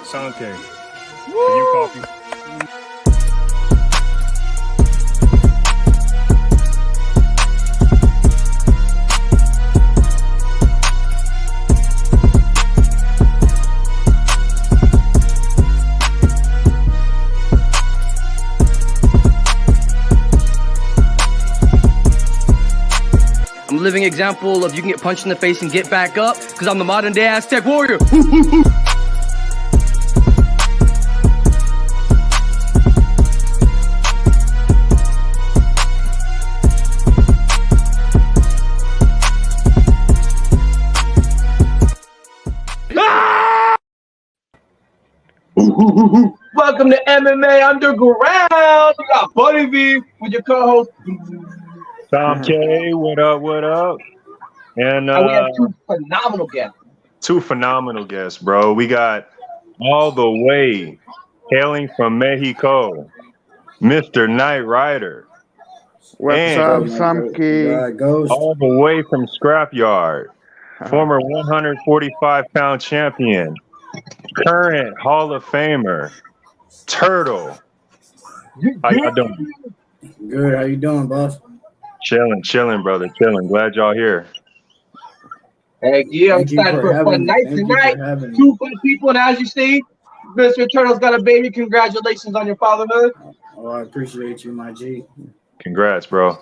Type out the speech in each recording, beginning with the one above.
Sanke. For you, coffee. I'm a living example of you can get punched in the face and get back up because I'm the modern day Aztec warrior. Welcome to MMA Underground. You got Buddy V with your co-host Tom K, what up, what up? And we have two phenomenal guests. Two phenomenal guests, bro. We got all the way hailing from Mexico, Mr. Knight Rider. What's up, Samky? All the way from Scrapyard, former 145-pound champion, current Hall of Famer, Turtle. How y'all doing? Good. How you doing, boss? Chilling, brother. Chilling. Glad y'all here. Hey, yeah, I'm excited for a fun night tonight. Two fun people, and as you see, Mr. Turtle's got a baby. Congratulations on your fatherhood. Oh, I appreciate you, my G. Congrats, bro.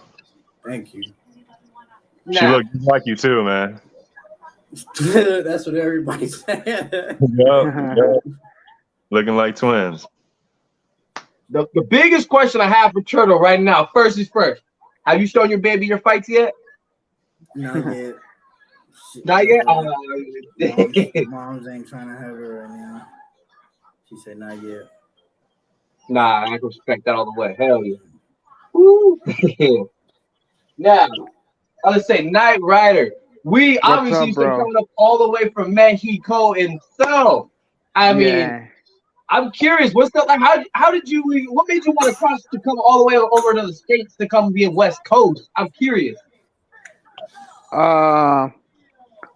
Thank you. She looked just like you too, man. That's what everybody's saying. Yep. Looking like twins. The biggest question I have for Turtle right now, first is first. Have you shown your baby your fights yet? Not yet. Not yet? Moms ain't trying to have her right now. She said not yet. Nah, I can respect that all the way. Hell yeah. Woo. Now, I would say Knight Rider. We obviously coming up all the way from Mexico itself. I mean, I'm curious, what's the like? How did you? What made you want to cross to come all the way over to the States to come be in West Coast? I'm curious.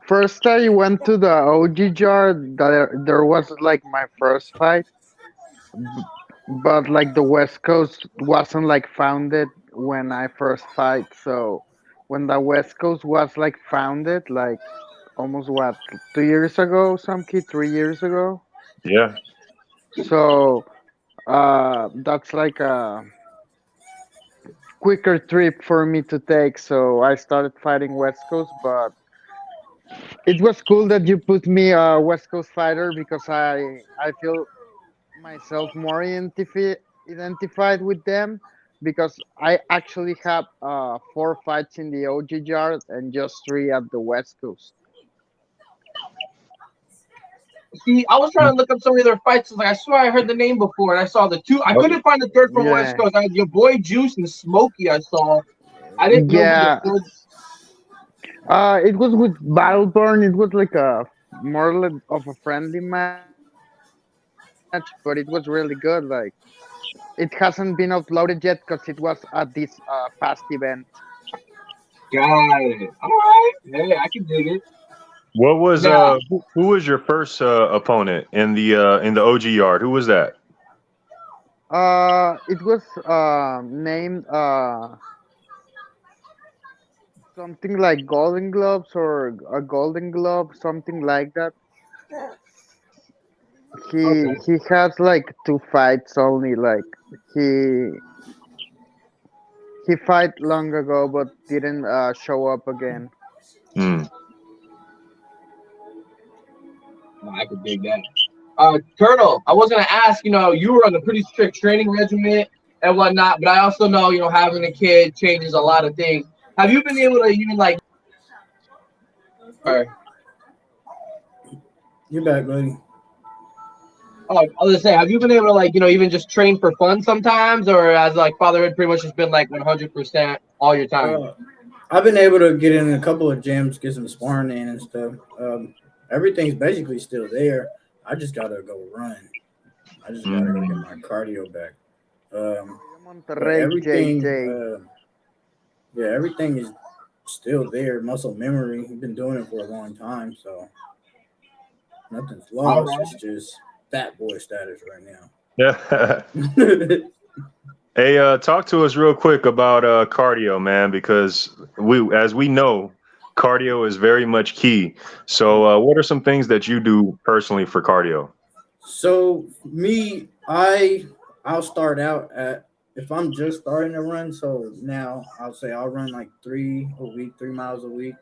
First I went to the OG jar. There was like my first fight, but like the West Coast wasn't like founded when I first fight. So when the West Coast was like founded, like almost 2 years ago, 3 years ago. Yeah. So that's like a quicker trip for me to take. So I started fighting West Coast, but it was cool that you put me a West Coast fighter because I feel myself more identified with them because I actually have 4 fights in the OG jar and just 3 at the West Coast. See, I was trying to look up some of their fights. Like I swear I heard the name before, and I saw the 2. I couldn't find the 3rd from West Coast. I had your boy Juice and Smokey. I saw. I didn't know the 3rd. It was with Battleborn. It was like a more of a friendly match, but it was really good. Like it hasn't been uploaded yet because it was at this past event. Got it. All right. Hey, I can dig it. What was who was your first opponent in the OG yard? Who was that? It was named something like Golden Globes or a Golden Globe, something like that. He has like 2 fights only. Like he fight long ago, but didn't show up again. I could dig that. Turtle, I was gonna ask. You were on a pretty strict training regimen and whatnot, but I also know, having a kid changes a lot of things. Have you been able to even like? You're back, buddy. Oh, I was gonna say, have you been able to like, even just train for fun sometimes, or has like fatherhood pretty much just been like 100% all your time? I've been able to get in a couple of gyms, get some sparring in and stuff. Everything's basically still there. I just gotta go run. I just gotta go get my cardio back. Everything is still there. Muscle memory. I've been doing it for a long time, so nothing's lost. It's just fat boy status right Yeah. now. Hey, talk to us real quick about cardio, man, because as we know, cardio is very much key. So, what are some things that you do personally for cardio? So me, I'll start out at if I'm just starting to run. So now I'll say I'll run like 3 a week, 3 miles a week.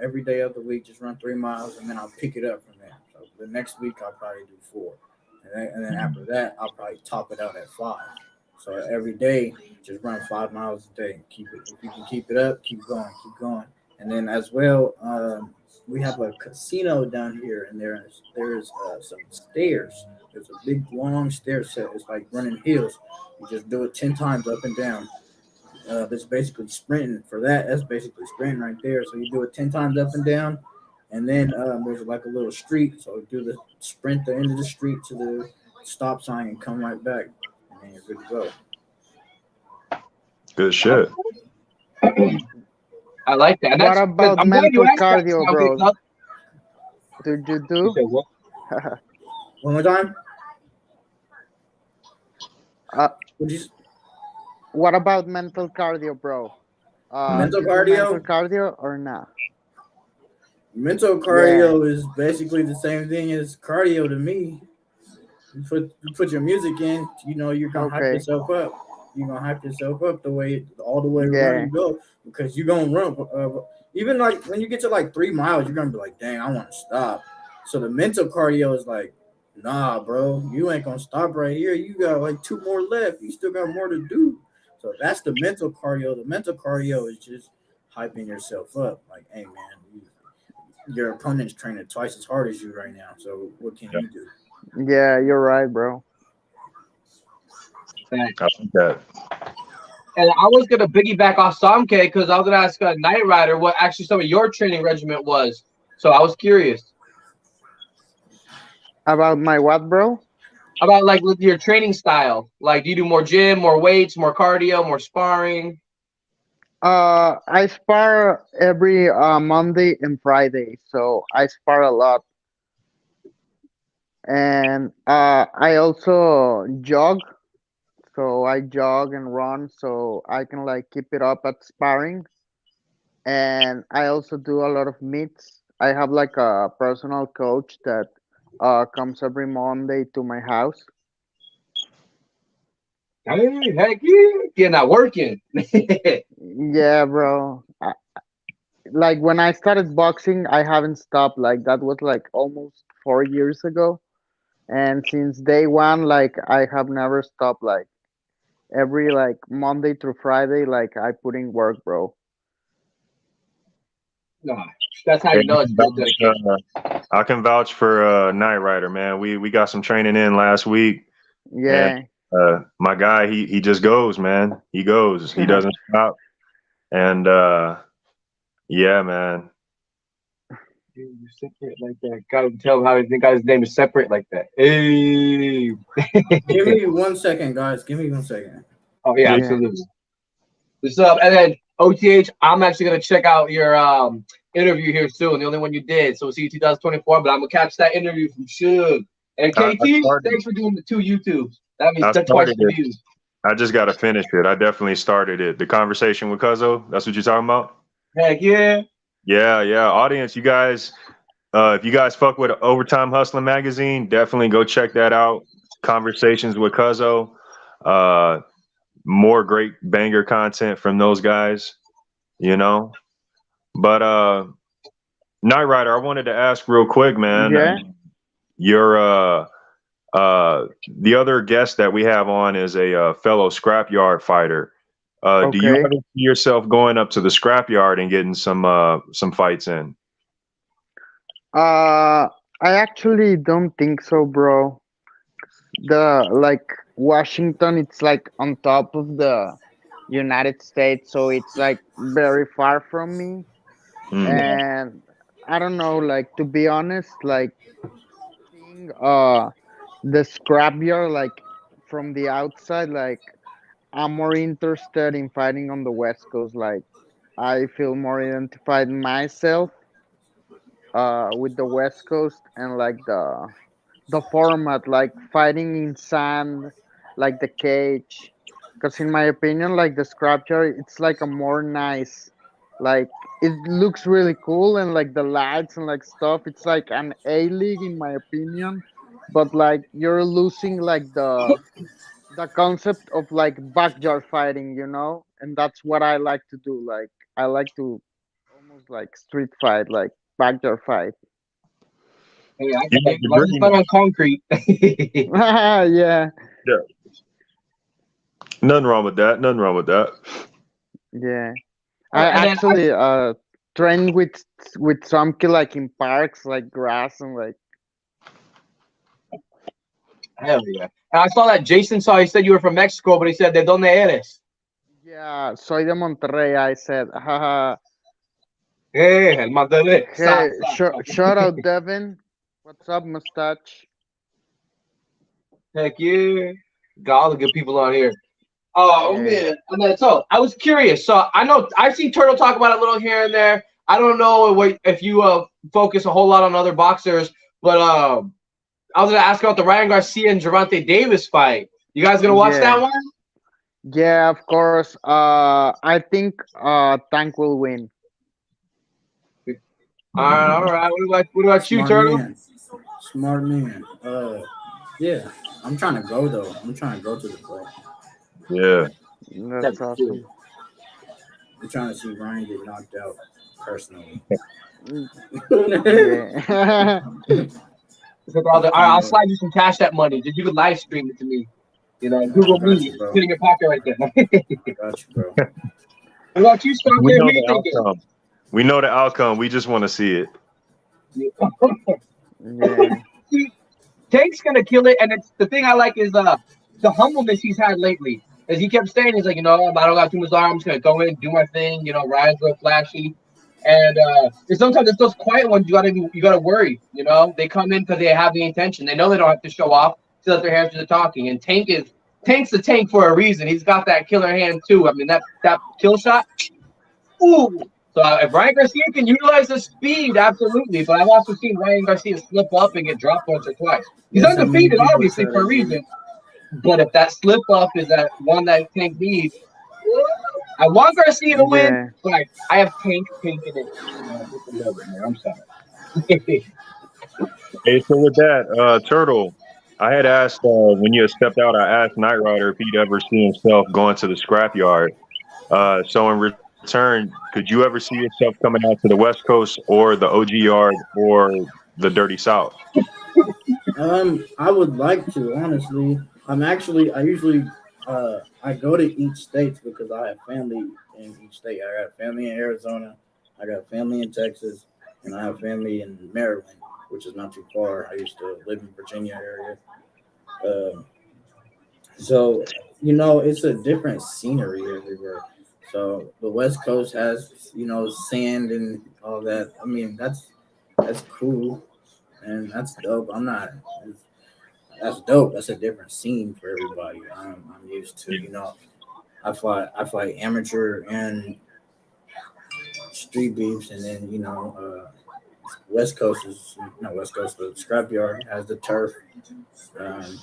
Every day of the week, just run 3 miles, and then I'll pick it up from there. So the next week I'll probably do four, and then after that I'll probably top it out at five. So every day, just run 5 miles a day. Keep it. If you can keep it up, keep going, keep going. And then as well, we have a casino down here, and there's some stairs. There's a big long stair set. It's like running hills. You just do it 10 times up and down. That's basically sprinting for that. That's basically sprinting right there. So you do it 10 times up and down, and then there's like a little street. So do the sprint the end of the street to the stop sign and come right back, and then you're good to go. Good shit. I like that. And What that's about I'm glad you mental asked that. cardio, bro? Did you You do? said what? One more time. uh, Would you what about mental cardio, bro? mental You do mental cardio? cardio or not? Mental Yeah. cardio is basically the same thing as cardio to me. You put your music in, you're gonna hype Okay. yourself up. You're gonna hype yourself up all the way to where Yeah. you go because you're gonna run. Even like when you get to like 3 miles, you're gonna be like, dang, I want to stop. So the mental cardio is like, nah, bro, you ain't gonna stop right here. You got like two more left. You still got more to do. So that's the mental cardio. The mental cardio is just hyping yourself up. Like, hey man, your opponent's training twice as hard as you right now. So what can Yeah, you do? Yeah, you're right, bro. Thanks. I think that. And I was gonna piggyback off Samke because I was gonna ask Knight Rider what actually some of your training regimen was. So I was curious About my what, bro? about like with your training style. Like, do you do more gym, more weights, more cardio, more sparring? I spar every Monday and Friday, so I spar a lot, and I also jog. So I jog and run, so I can like keep it up at sparring. And I also do a lot of meets. I have like a personal coach that comes every Monday to my house. Hey, heck yeah, you're not working. Yeah, bro. Like when I started boxing, I haven't stopped. Like that was like almost 4 years ago, and since day one, like I have never stopped. Like every like Monday through Friday, like I put in work, bro. Nah, that's how Hey, you know it's real dedication. I can vouch for Night Rider, man. We got some training in last week, and Yeah. my guy, he just goes, man. He goes. He doesn't stop, and yeah, man. Dude, you're separate like that. Gotta tell him how the guy's name is separate like that. Hey. Give me 1 second, guys. Give me 1 second. Oh yeah, Yeah, Yeah. absolutely. What's up? And then OTH, I'm actually gonna check out your interview here soon. The only one you did. So we'll see you 2024. But I'm gonna catch that interview from Suge. And I KT, started. thanks for doing the 2 YouTubes. That means I that's twice started the it. views. I just got to finish it. I definitely started it. The conversation with Cuzzo. That's what you're talking about. Heck yeah. Yeah, yeah. Audience, you guys, if you guys fuck with Overtime Hustling magazine, definitely go check that out. Conversations with Cuzzo. Uh, more great banger content from those guys, you know. But Night Rider, I wanted to ask real quick, man. Yeah. Your the other guest that we have on is a fellow scrapyard fighter. Do you Okay. ever see yourself going up to the scrapyard and getting some fights in? I actually don't think so, bro. The like Washington, it's like on top of the United States, so it's like very far from me. Mm. And I don't know, like to be honest, like seeing the scrapyard like from the outside, like I'm more interested in fighting on the West Coast. Like I feel more identified myself with the West Coast and like the format, like fighting in sand, like the cage. Because in my opinion, like the Scrapyard, it's like a more nice, like it looks really cool and like the lights and like stuff. It's like an A league in my opinion, but like you're losing like the concept of like backyard fighting, and that's what I like to do. Like I like to almost like street fight, like backyard fight. Hey, I You get like it. to As long as it's bring not on concrete. Yeah, yeah. Nothing wrong with that. Nothing wrong with that. yeah. Oh, I and then actually train with some like in parks, like grass and like. hell yeah. And I saw that Jason saw. He said you were from Mexico, but he said, "De dónde eres?" Yeah, soy de Monterrey. I said, haha. Hey, el Monterrey. Hey, shout out Devin. What's up, mustache? Heck yeah. Got all the good people on here. Oh Yeah, man. And then so I was curious. So I know I've seen Turtle talk about it a little here and there. I don't know if you focus a whole lot on other boxers, but I was gonna ask about the Ryan Garcia and Gervonta Davis fight. You guys gonna watch yeah, that one? yeah. Of course. I think Tank will win. All right. What about you, Smart Turtle? man. Smart man. Yeah. I'm trying to go though. I'm trying to go to the fight. Yeah. That's awesome. I'm trying to see Ryan get knocked out personally. Mm, I'm yeah. All right, trying I'll to. slide you some cash that money. Just you could live stream it to me. You know, I Google got me. you, bro. Put it in your pocket right there. I got you, bro. What about you, Scott? We Who know you the thinking? outcome. We know the outcome. We just want to see it. Yeah. See, Tank's gonna kill it, and it's the thing I like is the humbleness he's had lately. As he kept saying, he's like, I don't got too much arm. I'm just gonna go in and do my thing. Ryan's real flashy, and sometimes it's those quiet ones you gotta worry. They come in because they have the intention. They know they don't have to show off so that their hands are talking. And Tank's the Tank for a reason. He's got that killer hand too. I mean that kill shot. Ooh. So if Ryan Garcia can utilize the speed, absolutely. But I've also seen Ryan Garcia slip up and get dropped once or twice. He's Yes, how many undefeated, people obviously, try for to a do? reason. But if that slip up is that one that Tank needs, I want Garcia to win, Yeah. but I have Tank taking it. With the little bit more. I'm sorry. Hey, so with that, Turtle, I had asked when you had stepped out, I asked Knight Rider if he'd ever see himself going to the scrapyard. So in return, could you ever see yourself coming out to the West Coast or the OG yard or the Dirty South? I would like to honestly. I usually I go to each state because I have family in each state. I got family in Arizona, I got family in Texas, and I have family in Maryland, which is not too far. I used to live in Virginia area. Um, so it's a different scenery everywhere. So the West Coast has sand and all that. I mean that's cool and that's dope. That's dope. That's a different scene for everybody. I'm used to, I fight amateur and street beefs, and then West Coast is not West Coast, but Scrapyard has the turf. Um,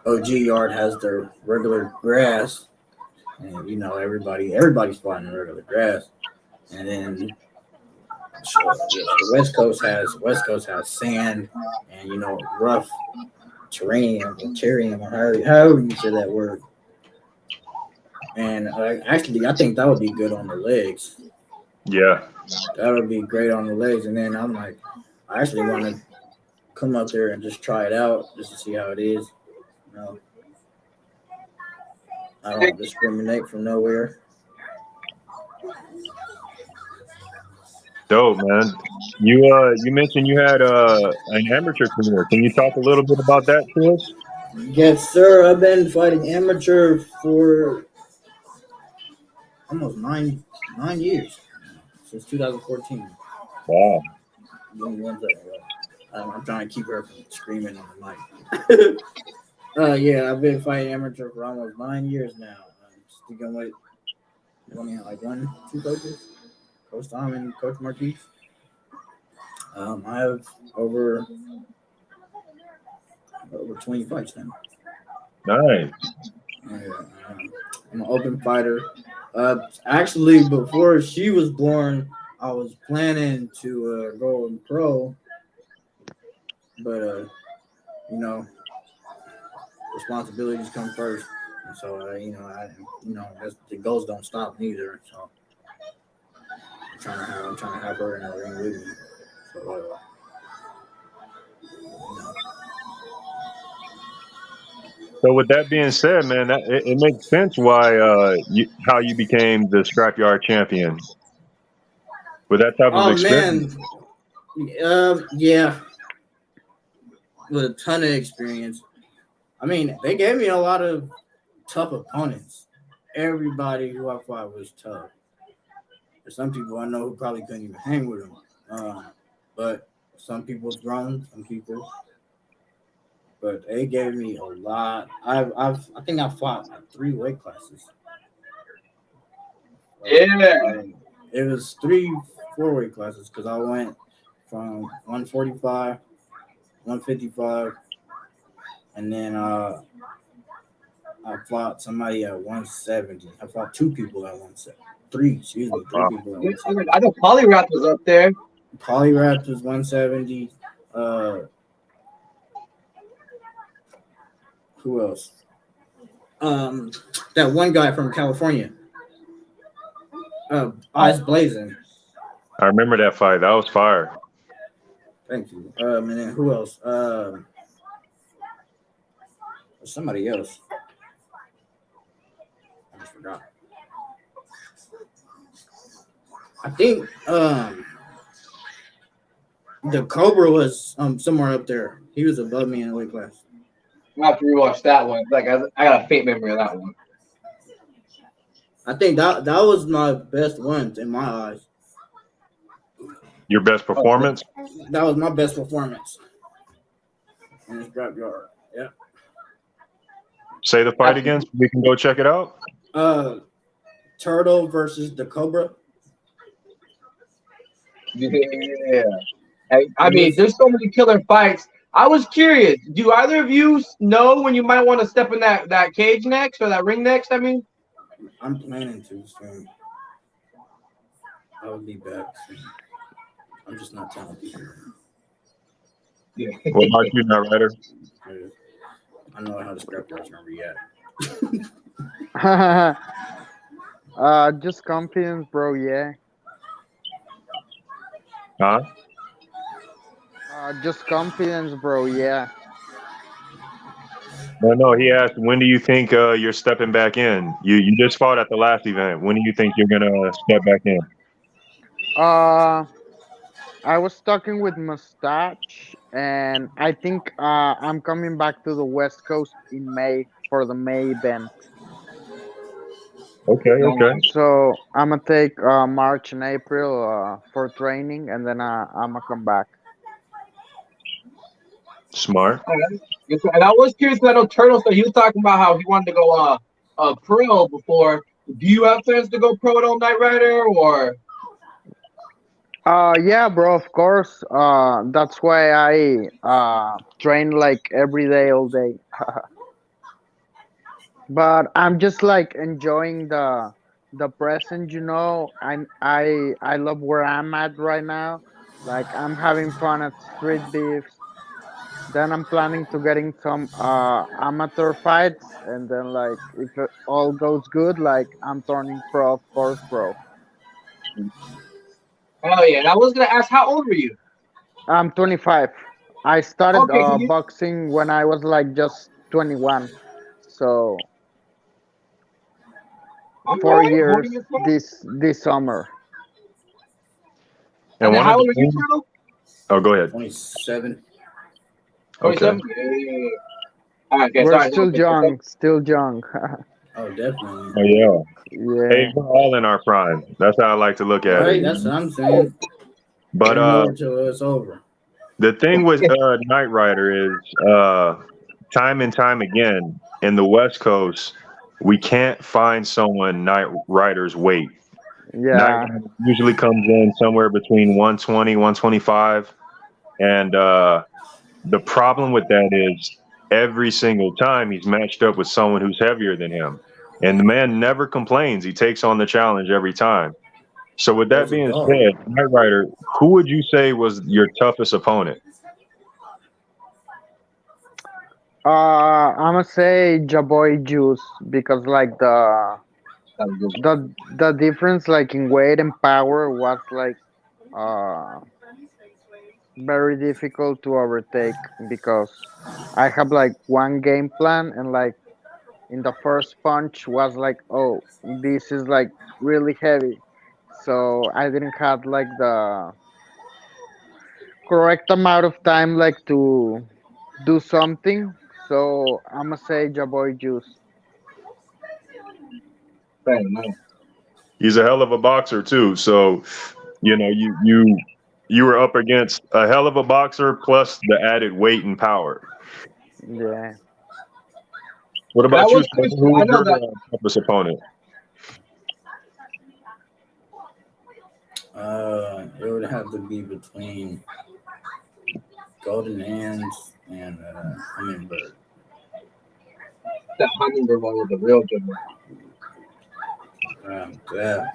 OG Yard has the regular grass, and everybody's fighting the regular grass, and then the West Coast has sand and rough terrain, or however you say that word. And actually, I think that would be good on the legs. Yeah. That would be great on the legs. And then I'm like, I actually want to come up there and just try it out, just to see how it is. You know, I don't discriminate from nowhere. Dope, man. You mentioned you had an amateur career. Can you talk a little bit about that to us? Yes, sir. I've been fighting amateur for almost nine years since 2014. Wow. Give me 1 second, bro. I'm trying to keep her from screaming on the mic. Yeah, I've been fighting amateur for almost 9 years now. I'm sticking with only like 2 coaches, Coach Tom and Coach Marquise. I have over over 20 fights now. Nice. Yeah, I'm an open fighter. Actually, before she was born, I was planning to go in pro, but you know, responsibilities come first, and so that's the goals don't stop neither. So I'm trying to have her in the ring with me. So So with that being said, man, it makes sense why how you became the Scrapyard champion with that type of experience. Man, yeah, with a ton of experience. I mean, they gave me a lot of tough opponents. Everybody who I fought was tough. There's some people I know who probably couldn't even hang with them. But some people's grown, some people. But they gave me a lot. I think I fought like 3 weight classes. Yeah. It was 4 weight classes because I went from 145, 155, and then I fought somebody at 170. I fought 2 people at 170. 3 people at 170. I know Polyrath was up there. Polyrath was 170. Who else? That one guy from California. Eyes Blazing. I remember that fight. That was fire. Thank you. And then who else? Somebody else. I just forgot. I think the Cobra was somewhere up there. He was above me in the weight class. I have to rewatch that one. Like I got a faint memory of that one. I think that was my best one in my eyes. Your best performance? That was my best performance in the Scrapyard. Yeah. Say the fight again so we can go check it out. Turtle versus the Cobra. Yeah. I mean, there's so many killer fights. I was curious. Do either of you know when you might want to step in that cage next or that ring next? I mean, I'm planning to soon. I will be back soon. I'm just not telling people. Yeah. What about you, Night Rider? I know how the Scrapyard's gonna react. Just confidence, bro. Yeah. Huh? Just confidence, bro. Yeah. No. He asked, when do you think you're stepping back in? You just fought at the last event. When do you think you're gonna step back in? I was talking with Mustache, and I think I'm coming back to the West Coast in May for the May event. Okay. So I'm gonna take March and April for training, and then I'm gonna come back. Smart. And I was curious. I know Turtle, so he was talking about how he wanted to go pro before. Do you have plans to go pro at all, Night Rider, or? Yeah, bro. Of course. That's why I train like every day, all day. But I'm just like enjoying the present, you know. I love where I'm at right now. Like I'm having fun at StreeBeefs. Then I'm planning to getting some amateur fights, and then like if it all goes good, like I'm turning pro, of course, bro. Oh yeah, and I was gonna ask, how old were you? I'm 25. I started Okay, boxing when I was like just 21. So 4 years this summer. And how old are you, Turtle? Oh, go ahead. 27. 27? Okay. Yeah. All right, guys. We're still young, still young. Oh, definitely. Oh yeah. Yeah. Hey, we're all in our prime. That's how I like to look at it. That's what I'm saying. But until it's over. The thing with Night Rider is time and time again in the West Coast, we can't find someone Night Rider's weight. Yeah. Night Rider usually comes in somewhere between 120, 125. And the problem with that is every single time he's matched up with someone who's heavier than him. And the man never complains. He takes on the challenge every time. So with that That's a being dog. said, Knight Rider, who would you say was your toughest opponent? I'm gonna say Jaboy Juice because like the difference like in weight and power was like uh very difficult to overtake because I have like one game plan and like in the first punch was like, oh, this is like really heavy, so I didn't have like the correct amount of time like to do something. So I'm gonna say Jaboy Juice. Fair enough. He's a hell of a boxer too. So, you were up against a hell of a boxer plus the added weight and power. Yeah. What And I about you, was Spencer? Christian. Who I was know your that. toughest opponent? It would have to be between Golden Hands and Hummingbird. That Hummingbird one was a real good one.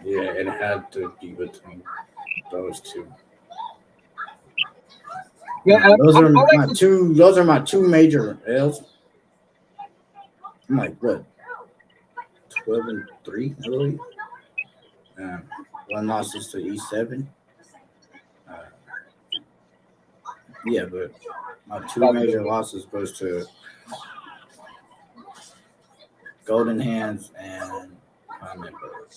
It had to be between those two. Yeah, Those I are like my two. Those are my two major L's. I'm like what, 12-3, I believe. One loss is to E7. Yeah, but my two major losses goes to Golden Hands and Hummingbird.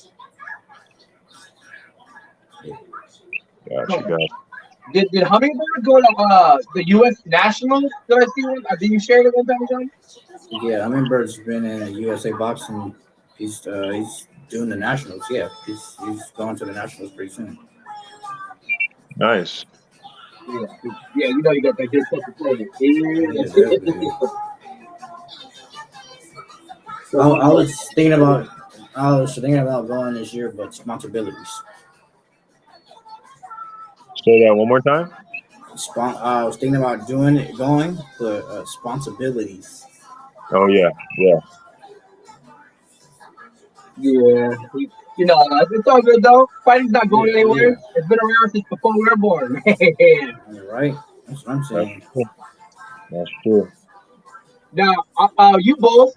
Gotcha. Did Hummingbird go to the U.S. Nationals? Did I see one? Did you share it one time, John? Yeah, Hummingbird's been in USA boxing. He's doing the nationals. Yeah, he's going to the nationals pretty soon. Nice. Yeah, you know you got that good stuff to play. Yeah, definitely. So, I was thinking about going this year, but responsibilities. Say that one more time. I was thinking about going, but responsibilities. Oh yeah. yeah, you know, it's all good though. Fighting's not going anywhere. Yeah. It's been around since before we were born. You're right. That's what I'm saying. That's true. Now, you both,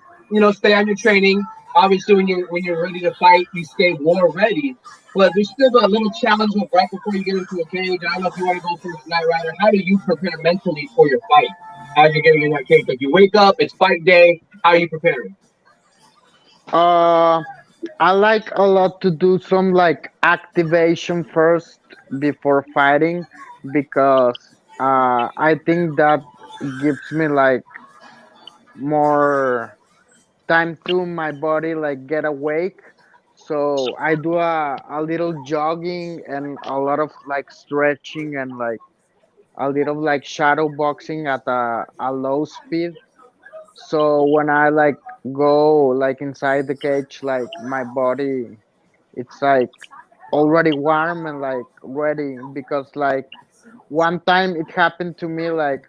stay on your training. Obviously, when you're ready to fight, you stay war ready. But there's still a little challenge with right before you get into a cage. I don't know if you want to go first, Night Rider. How do you prepare mentally for your fight as you're getting in that cage? Like you wake up, it's fight day. How are you preparing? Uh, I like a lot to do some like activation first before fighting because I think that gives me like more time to my body like get awake. So I do a little jogging and a lot of like stretching and like a little like shadow boxing at a low speed. So when I like go like inside the cage, like my body, it's like already warm and like ready because like one time it happened to me like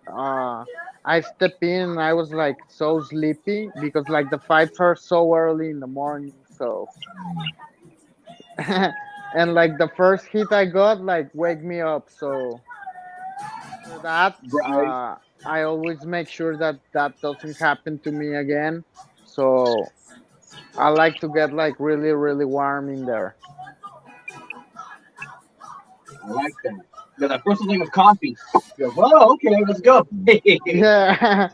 I step in and I was like so sleepy because like the fights are so early in the morning. So and like the first hit I got like wake me up. So after that, Right. I always make sure that that doesn't happen to me again. So I like to get like really really warm in there. I like that. That first thing of coffee. You're like, oh, okay, let's go. Yeah.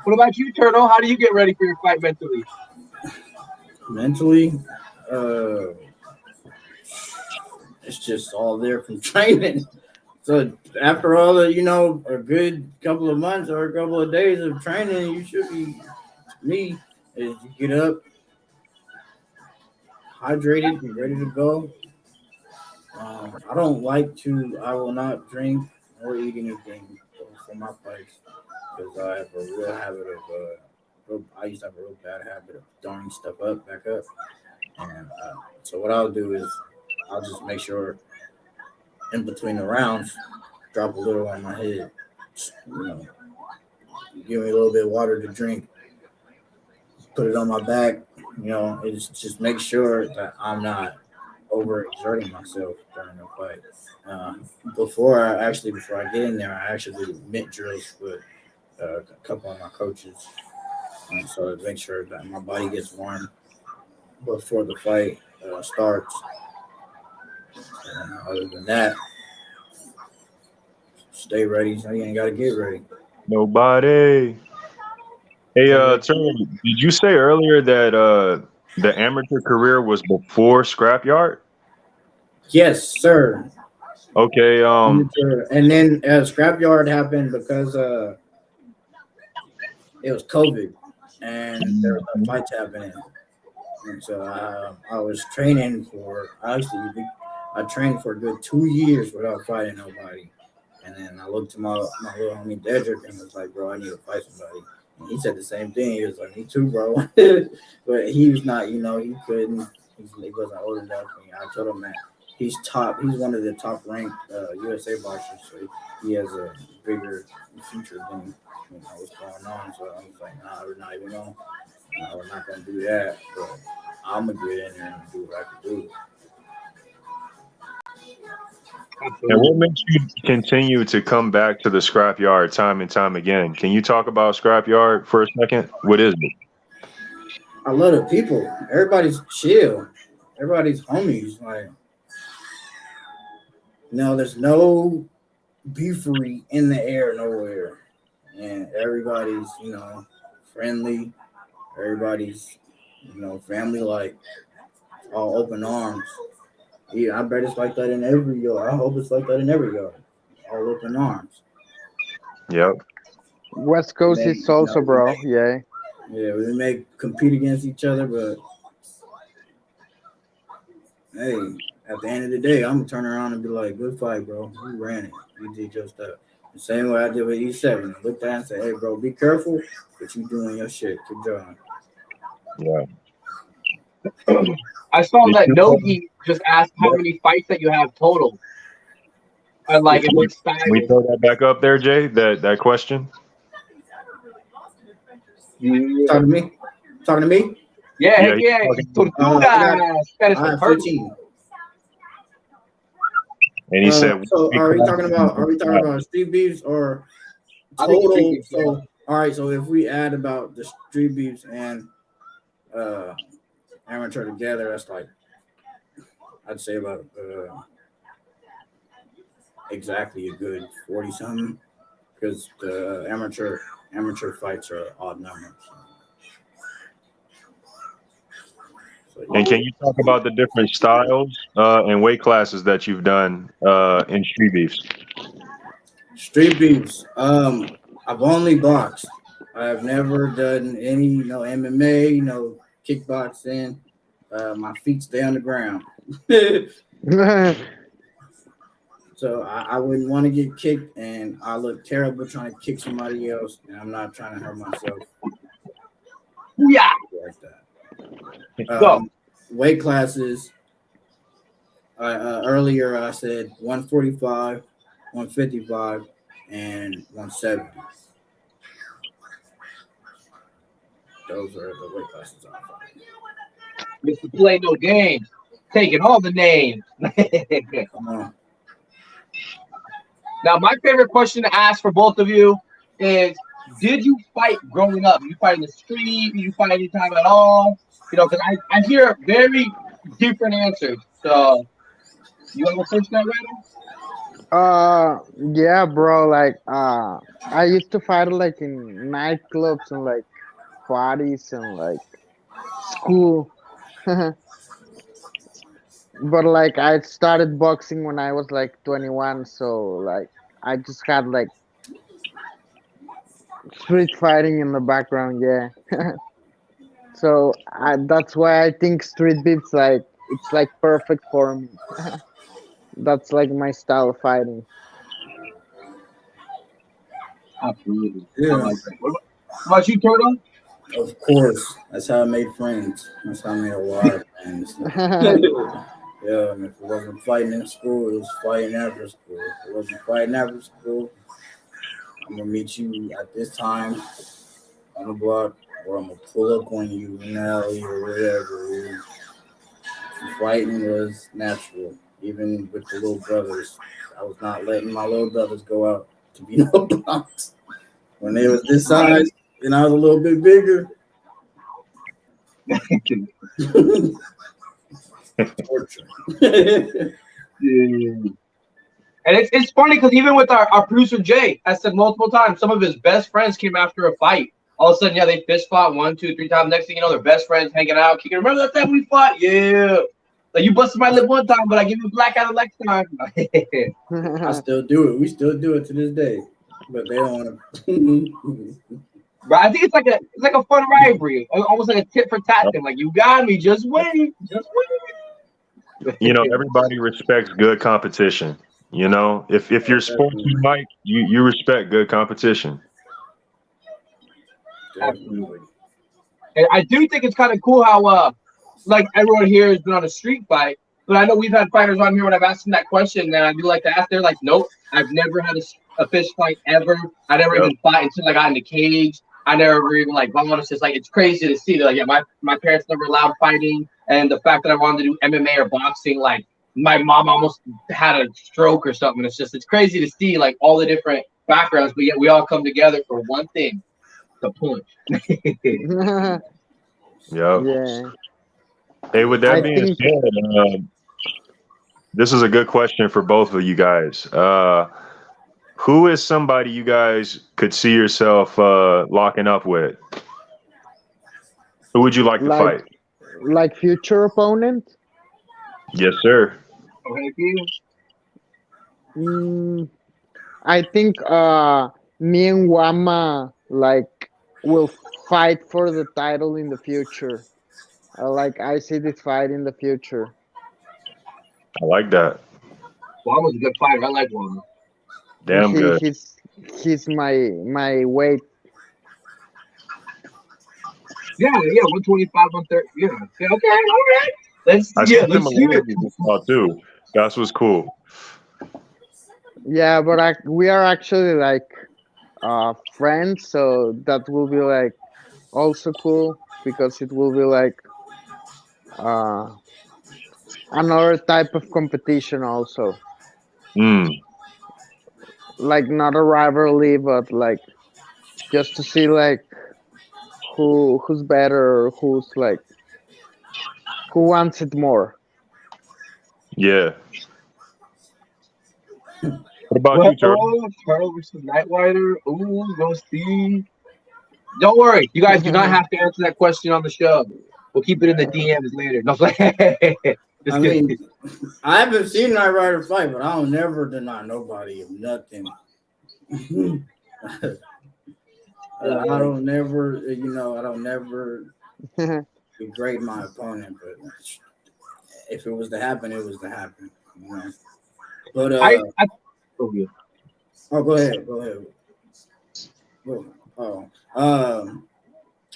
What about you, Turtle? How do you get ready for your fight mentally? Mentally, uh, it's just all there from training. So after all the, a good couple of months or a couple of days of training, you should be me is you get up, hydrated, and ready to go. I will not drink or eat anything for my fights because I have a real habit of, I used to have a real bad habit of throwing stuff back up. And so what I'll do is I'll just make sure in between the rounds, drop a little on my head you know, give me a little bit of water to drink, put it on my back. You know, it's just make sure that I'm not overexerting myself during the fight. Before I get in there, I actually do mitt drills with a couple of my coaches, so to make sure that my body gets warm before the fight starts. Other than that, stay ready. So you ain't gotta get ready. Nobody. Hey, Turner, did you say earlier that the amateur career was before Scrapyard? Yes, sir. Okay. And then Scrapyard happened because it was COVID and there were no fights happening. And so I was training for I trained for a good 2 years without fighting nobody. And then I looked to my little homie Dedrick and was like, bro, I need to fight somebody. And he said the same thing. He was like, me too, bro. But he was not, he couldn't. He wasn't old enough. And I told him that he's one of the top ranked USA boxers. So he has a bigger future than what's going on. So I was like, nah, we're not even going. We're not going to do that. But I'm going to get in there and do what I can do. And what makes you continue to come back to the Scrapyard time and time again? Can you talk about Scrapyard for a second? What is it? I love the people. Everybody's chill. Everybody's homies. Like, there's no beefery in the air nowhere. And everybody's, friendly. Everybody's, family-like. All open arms. Yeah, I bet it's like that in every yard. I hope it's like that in every yard. All open arms. Yep. West Coast is also, bro. Yeah. Yeah, we may compete against each other, but hey, at the end of the day, I'm gonna turn around and be like, "Good fight, bro. You ran it. You did your stuff." The same way I did with E7. I looked at him and said, "Hey, bro, be careful, but you doing your shit. Keep going." Yeah. I saw that Nogi just asked how many fights that you have total. And like, in what style? Can we throw that back up there, Jay? That question. Talking to me? Yeah. Tortuga. I have 15. And he said, "So are we talking about StreeBeefs or total?" So all right. So if we add about the StreeBeefs and amateur together, that's like I'd say about exactly a good 40 something, because the amateur fights are odd numbers. And can you talk about the different styles and weight classes that you've done in StreeBeefs? StreeBeefs. I've only boxed. I've never done any MMA, kickboxing. My feet stay on the ground. So I wouldn't want to get kicked, and I look terrible trying to kick somebody else, and I'm not trying to hurt myself. Yeah. Like that. Weight classes. Earlier I said 145, 155, and 170. Those are the weight classes I'm fighting. Mr. Play No Games, taking all the names. Come on. Now, my favorite question to ask for both of you is, did you fight growing up? You fight in the street? You fight anytime at all? Because I hear very different answers. So, you want to go first now, Randall? Yeah, bro. Like, I used to fight like in nightclubs and like parties and like school. But like, I started boxing when I was like 21, so like, I just had like street fighting in the background. Yeah. So that's why I think street beefs it's like perfect for me. That's like my style of fighting. Absolutely. Yeah. What about you, Turtle? Of course. That's how I made friends. That's how I made a lot of friends. Yeah, and if it wasn't fighting in school, it was fighting after school. If it wasn't fighting after school, I'm gonna meet you at this time on the block, or I'm gonna pull up on you in the alley or whatever. Fighting was natural, even with the little brothers. I was not letting my little brothers go out to be no punks. When they was this size and I was a little bit bigger. Torture. Yeah. And it's funny because even with our producer Jay, I said multiple times, some of his best friends came after a fight. All of a sudden, yeah, they fist fought 1, 2, 3 times. Next thing you know, they're best friends hanging out, kicking. Remember that time we fought? Yeah. Like you busted my lip one time, but I give you a black eye the next time. I still do it. We still do it to this day. But they don't want to. But I think it's like a fun rivalry, almost like a tit for tat thing. Like you got me, just wait, just wait. You know, everybody respects good competition. You know, if you're sports you like, you respect good competition. Absolutely. And I do think it's kind of cool how like everyone here has been on a street fight, but I know we've had fighters on here when I've asked them that question, and I do like to ask. They're like, nope, I've never had a fist fight ever. I never even fought until I got in the cage. I never even like it's just like it's crazy to see. They're like, yeah, my parents never allowed fighting, and the fact that I wanted to do MMA or boxing, like my mom almost had a stroke or something. It's crazy to see like all the different backgrounds, but yet we all come together for one thing: the punch. Yeah. Yeah. Hey, with that I being think said, this is a good question for both of you guys. Who is somebody you guys could see yourself locking up with? Who would you like to fight? like future opponent. Yes, sir. Mm, I think me and Wama like will fight for the title in the future. Like I see this fight in the future. I like that. Juan was a good fighter. I like Juan. Damn He good. he's my weight. Yeah, 125, 130. Yeah. Okay, all right. Let's I do see it. too. That's what's cool. Yeah, but we are actually like friends, so that will be like also cool because it will be like uh another type of competition also. Mm, Like not a rivalry, but like just to see like who's better, or who's like who wants it more. yeah. What about Well, you, Turtle? Pearl versus Night Rider. Ooh, go see. Don't worry, you guys do not have to answer that question on the show. We'll keep it in the DMs later. No, just I kidding. mean, I haven't seen Night Rider fight, but I don't never deny nobody of nothing. I don't never, I don't never degrade my opponent, but if it was to happen, it was to happen. You know? But Oh, yeah. go ahead.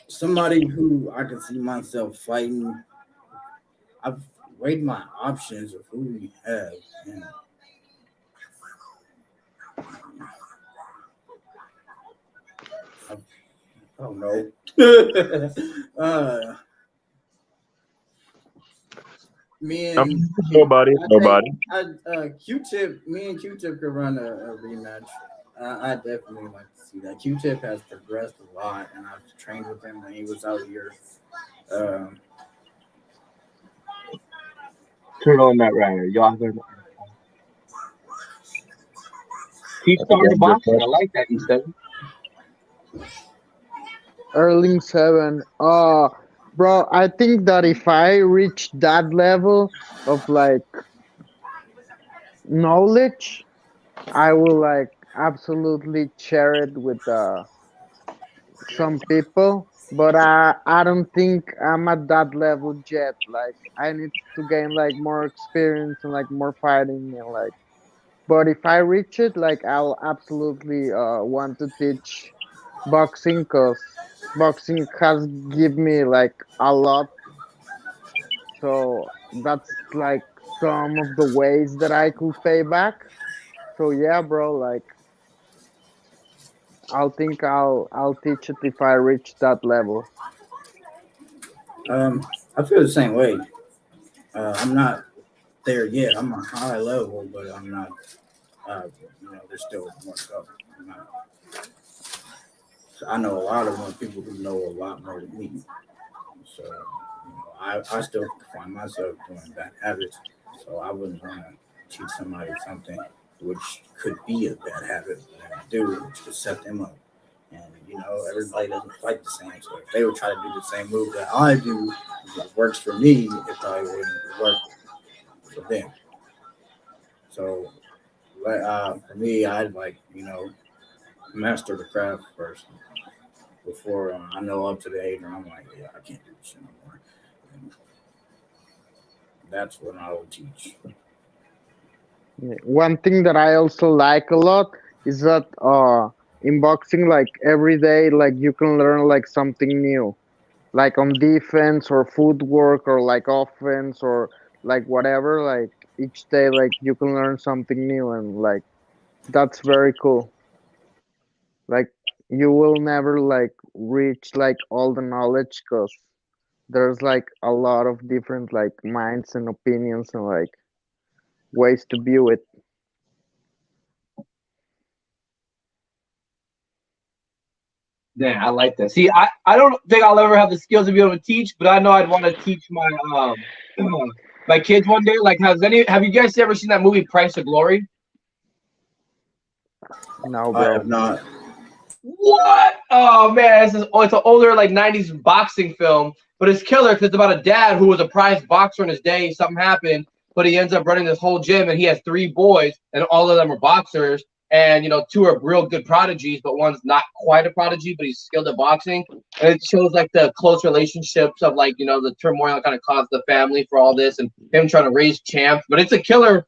Somebody who I can see myself fighting. I've weighed my options of who we have. And I don't know. Me and Nobody. Q-Tip. Me and Q-Tip could run a rematch. I definitely like to see that. Q-Tip has progressed a lot, and I've trained with him when he was out here. Turn on that rider. Y'all heard he started boxing. I like that. He said. Erling 7. Bro, I think that if I reach that level of like knowledge, I will like absolutely share it with some people. But I don't think I'm at that level yet. Like I need to gain like more experience and like more fighting and like. But if I reach it, like I'll absolutely want to teach boxing because boxing has give me like a lot. So that's like some of the ways that I could pay back. So yeah, bro, like I'll teach it if I reach that level. I feel the same way. I'm not there yet. I'm a high level, but I'm not. There's still more stuff. So I know a lot of more people who know a lot more than me. So I still find myself doing bad habits. So I wouldn't want to teach somebody something which could be a bad habit. And I do to set them up. And everybody doesn't fight the same. So if they would try to do the same move that I do, it works for me. It probably wouldn't work for them. So, for me, I'd master the craft first before I know up to the age where I'm like, yeah, I can't do this shit no more. And that's what I will teach. Yeah. One thing that I also like a lot is that in boxing, like every day, like you can learn like something new, like on defense or footwork or like offense or like whatever. Like each day, like you can learn something new, and like that's very cool. Like you will never like reach like all the knowledge because there's like a lot of different like minds and opinions and like ways to view it. Yeah, I like that. See, I don't think I'll ever have the skills to be able to teach, but I know I'd want to teach my my kids one day. Like, have you guys ever seen that movie Price of Glory? No, I have bro. not. What? Oh man, it's an older like '90s boxing film, but it's killer because it's about a dad who was a prized boxer in his day. Something happened, but he ends up running this whole gym, and he has three boys, and all of them are boxers. And two are real good prodigies, but one's not quite a prodigy, but he's skilled at boxing. And it shows like the close relationships of like the turmoil that kind of caused the family for all this, and him trying to raise champs. But it's a killer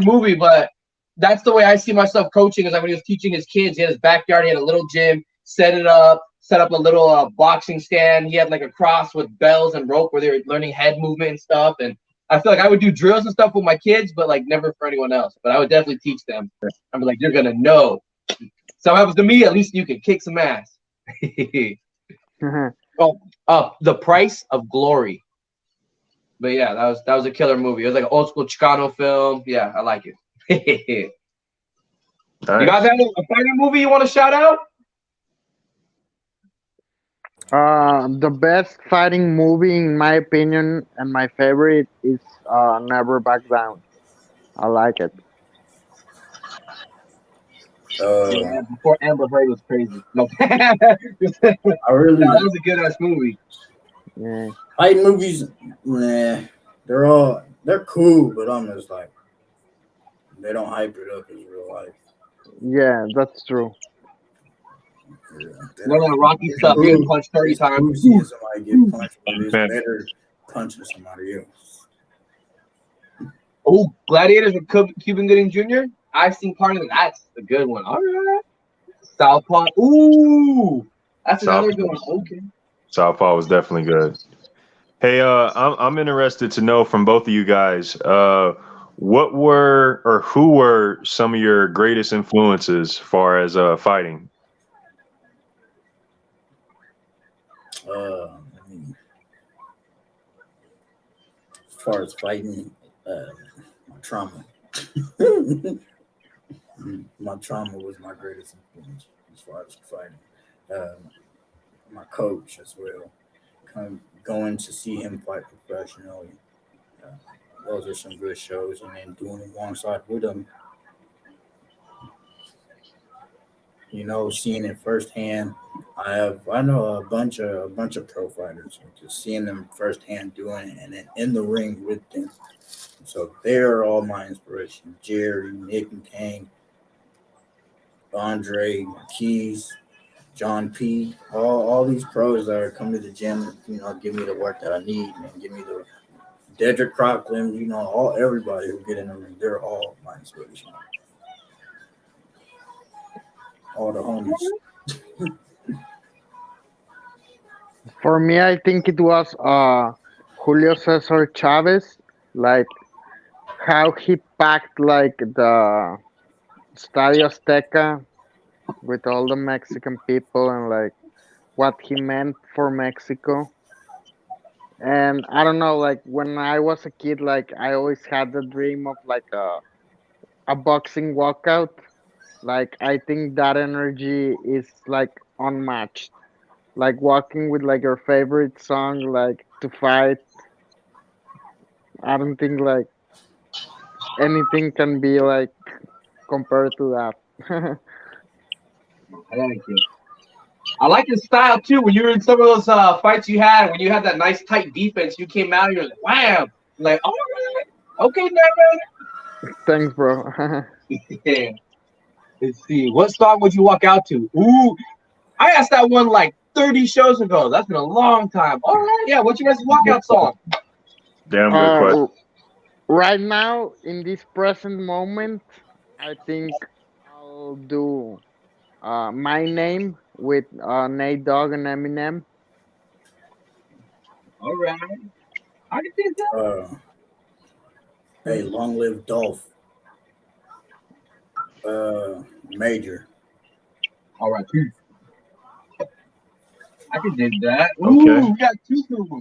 movie, but that's the way I see myself coaching. Is like when he was teaching his kids, he had his backyard, he had a little gym, set up a little boxing stand. He had like a cross with bells and rope where they were learning head movement and stuff. And I feel like I would do drills and stuff with my kids, but like never for anyone else. But I would definitely teach them. I'm like, you're gonna know. Something happens to me, at least you can kick some ass. The Price of Glory. But yeah, that was a killer movie. It was like an old school Chicano film. Yeah, I like it. You guys have a fighting movie you want to shout out? The best fighting movie, in my opinion, and my favorite is Never Back Down. I like it. Yeah, before Amber Heard was crazy. No, I really that was a good ass movie. Yeah. fight movies. Nah, they're cool, but I'm just like they don't hype it up as real life. Yeah, that's true. Yeah, None of the Rocky stuff. You get punched 30 times. Seeing somebody get punched, but it's better punching somebody else. Oh, Gladiators with Cuban Gooding Jr. I've seen part of it. That's a good one. All right. Southpaw. Ooh, that's another good one. Okay. Southpaw was definitely good. Hey, I'm interested to know from both of you guys, what were or who were some of your greatest influences as far as fighting? As far as fighting, my trauma. My trauma was my greatest influence as far as fighting. My coach as well. Going to see him fight professionally. Uh, those are some good shows, and then doing it alongside with him. Seeing it firsthand. I know a bunch of pro fighters, and just seeing them firsthand doing it, and then in the ring with them. So they're all my inspiration. Jerry, Nick and Kane, Andre, Marquise, John P. All these pros that are coming to the gym, give me the work that I need and give me the Dedrick Crockland, everybody who get in the ring, they're all my inspiration. All the homies. For me, I think it was Julio Cesar Chavez. Like how he packed like the Estadio Azteca, with all the Mexican people and like what he meant for Mexico. And I don't know, like when I was a kid, like I always had the dream of like a boxing walkout. Like I think that energy is like unmatched. Like walking with like your favorite song, like to fight. I don't think like anything can be like compared to that. I like it. I like his style too. When you were in some of those fights you had, when you had that nice tight defense, you came out and you're like, wham! Like, all right, okay, now, Thanks, bro. yeah. Let's see. What song would you walk out to? Ooh, I asked that one like 30 shows ago. That's been a long time. All right, yeah. What's your guys' walkout song? Damn good question. Right now, in this present moment, I think I'll do My Name with Nate Dogg and Eminem. All right, I can see that. Hey, long live Dolph. Major. All right, peace. I can dig that. Ooh, Okay. we got two people.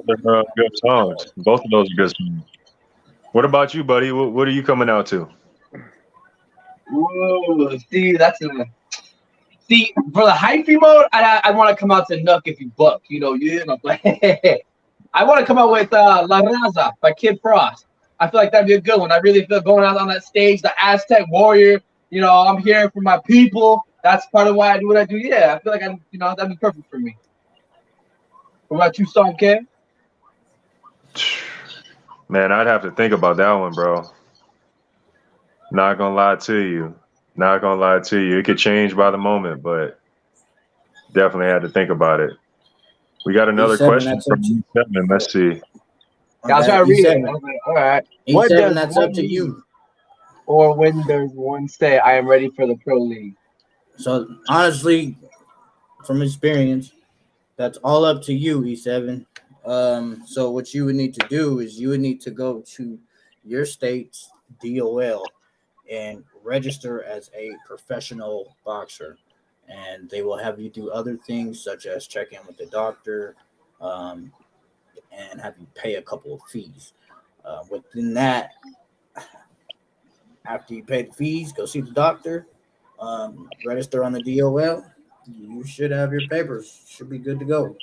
They're, good songs. Both of those are good songs. What about you, buddy? What are you coming out to? Whoa, see, that's a see for the hyphy mode. I want to come out to Nuck if you buck. You know, I want to come out with La Raza by Kid Frost. I feel like that'd be a good one. I really feel going out on that stage, the Aztec warrior. You know, I'm here for my people. That's part of why I do what I do. Yeah, I feel like that'd be perfect for me. What about you, Song K? Man, I'd have to think about that one, bro. Not gonna lie to you. Not gonna lie to you. It could change by the moment, but definitely had to think about it. We got another E7, question that's from up to, E7. Let's see. I was trying to read it. E7. All right. E7, that's up to you. Or when does one say, I am ready for the pro league? So honestly, from experience, that's all up to you, E7. So what you would need to do is you would need to go to your state's DOL and register as a professional boxer, and they will have you do other things such as check in with the doctor, and have you pay a couple of fees. Within that, after you pay the fees, go see the doctor, register on the DOL. You should have your papers. Should be good to go.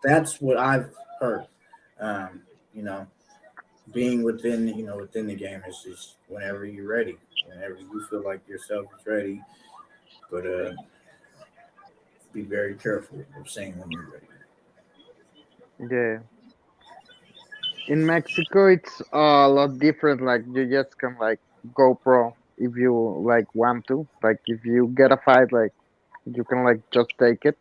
That's what I've heard. You know, being within the game is just whenever you're ready, whenever you feel like yourself is ready. But be very careful of saying when you're ready. Yeah. In Mexico, it's a lot different. Like you just can like go pro if you like want to. Like if you get a fight, like you can like just take it.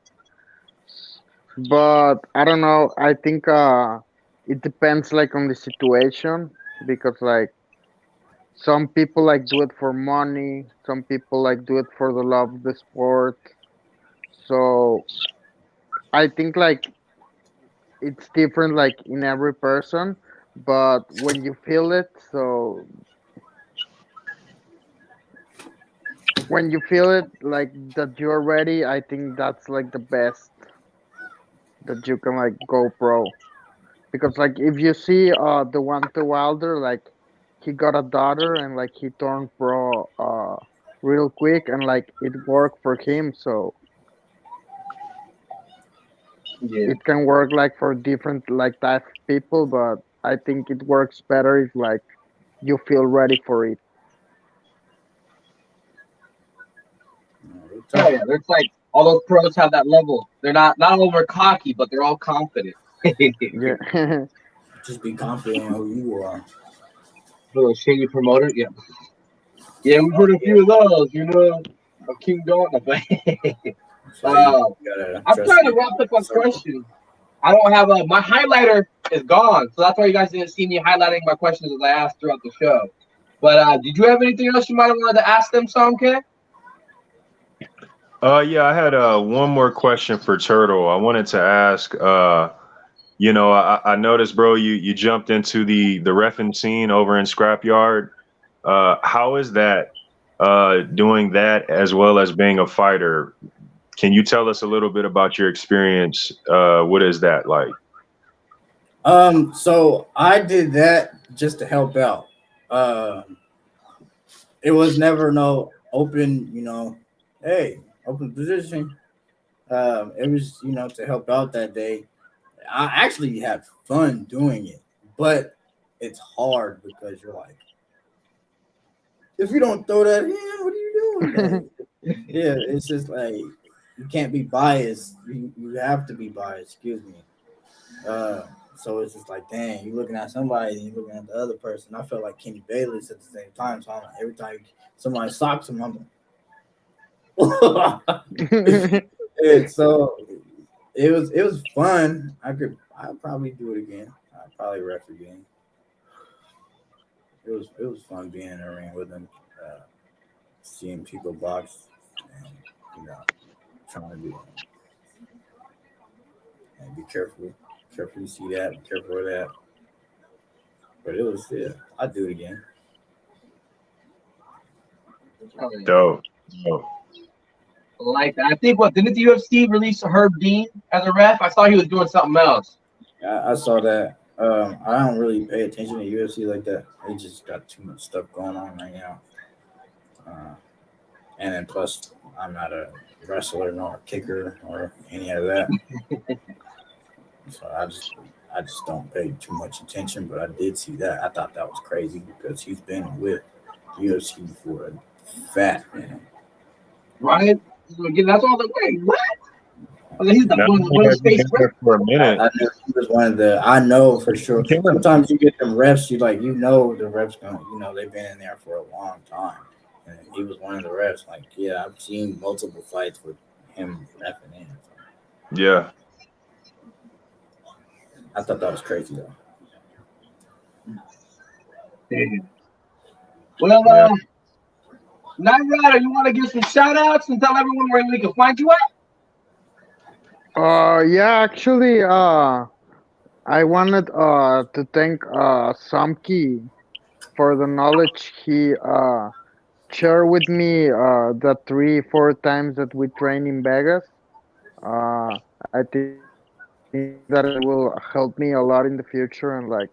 But I don't know. I think it depends like on the situation because like some people like do it for money, some people like do it for the love of the sport. So I think like it's different like in every person, but when you feel it, so when you feel it like that you're ready, I think that's like the best that you can like go pro. Because like if you see the one to Wilder, like he got a daughter and like he turned pro real quick and like it worked for him. So Yeah. it can work like for different like type of people, but I think it works better if like you feel ready for it. Oh yeah, there's like all those pros have that level. They're not over cocky, but they're all confident. Yeah. Just be confident in who you are. Little shady promoter, yeah. Yeah, we've heard a few of those, you know. A King Dalton. So I'm trying to wrap up my question. I don't have my highlighter is gone, so that's why you guys didn't see me highlighting my questions as I asked throughout the show. But did you have anything else you might have wanted to ask them, Somke? Yeah, I had one more question for Turtle. I wanted to ask, you know, I noticed, bro, you jumped into the reffing scene over in Scrapyard. How is that doing that as well as being a fighter. Can you tell us a little bit about your experience? What is that like? So I did that just to help out. It was never no open, hey, open position. It was, to help out that day. I actually had fun doing it, but it's hard because you're like, if you don't throw that in, what are you doing? Like, yeah, it's just like you can't be biased. You have to be biased. Excuse me. So it's just like, dang, you're looking at somebody and you're looking at the other person. I felt like Kenny Bayless at the same time. So I'm like, every time somebody socks him, I'm like, yeah, so it was Fun. I'd probably do it again. I'd probably ref again. It was fun being in the ring with him, seeing people box, and trying to do it. And be careful you see that, be careful of that. But it was, yeah, I'd do it again. Dope. Like that. I think didn't the UFC release Herb Dean as a ref? I saw he was doing something else. I saw that. I don't really pay attention to UFC like that. They just got too much stuff going on right now. And then plus, I'm not a wrestler nor a kicker or any of that. So I just don't pay too much attention. But I did see that. I thought that was crazy because he's been with UFC for a fat minute. Right? That's all the way. What? He's the one of the space for a minute. I knew he was one of the. I know for sure. Sometimes you get them refs. You the refs going. They've been in there for a long time, and he was one of the refs. Like, yeah, I've seen multiple fights with him reffing in. Yeah. I thought that was crazy though. Well, Night Rider, you want to give some shout outs and tell everyone where we can find you at? Yeah, actually, I wanted to thank Samki for the knowledge he shared with me the 3-4 times that we train in Vegas. I think that it will help me a lot in the future, and like